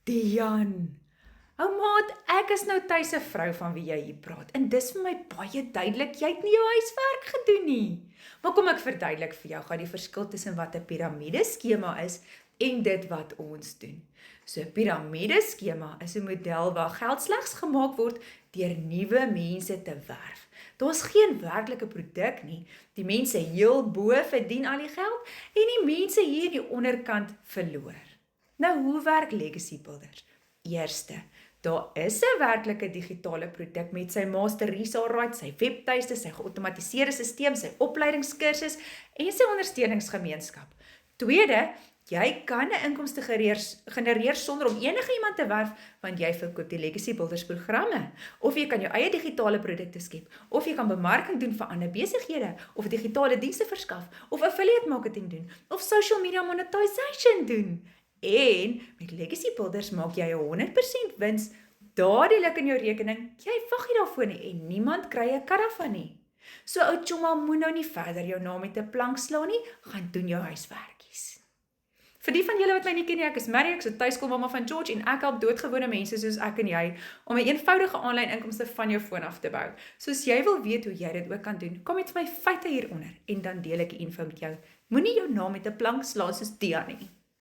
Dian. Ou maat, ek is nou tuis 'n vrou van wie jy hier praat. En dis vir my baie duidelik, jy het nie jou huiswerk gedoen nie. Maar kom ek verduidelik vir jou, gaan die verskil tussen wat 'n piramideskema is en dit wat ons doen. So 'n piramideskema is 'n model waar geld slegs gemaak word deur nuwe mense te werf. Daar's geen werklike produk nie. Die mense heel bo verdien al die geld en die mense hier die onderkant verloor. Nou, hoe werk legacy builders? Eerste, daar is 'n werklike digitale produk met sy master resale rights, sy webtuiste, sy geautomatiseerde stelsel, sy opleidingskursus en sy ondersteuningsgemeenskap. Tweede, jy kan 'n inkomste genereer sonder om enige iemand te werf, want jy verkoop die legacy builders programme. Of jy kan jou eie digitale produkte skep, of jy kan bemarking doen vir ander besighede, of digitale dienste verskaf, of affiliate marketing doen, of social media monetization doen. En met legacy builders maak jy 100% wins, dadelik in jou rekening, jy wag nie daarvoor nie en niemand kry 'n karra van nie. So ou chomma, moet nou nie verder jou naam met 'n plank slaan nie, gaan doen jou huiswerkies. Vir die van julle wat my nie ken nie, ek is Mary, ek is 'n tuiskoolmamma van George en ek help doodgewone mense soos ek en jy om 'n eenvoudige aanlyn inkomste van jou foon af te bou. So as jy wil weet hoe jy dit ook kan doen, kom met my feite hieronder en dan deel ek die info met jou. Moenie jou naam met 'n plank slaan soos Dian nie.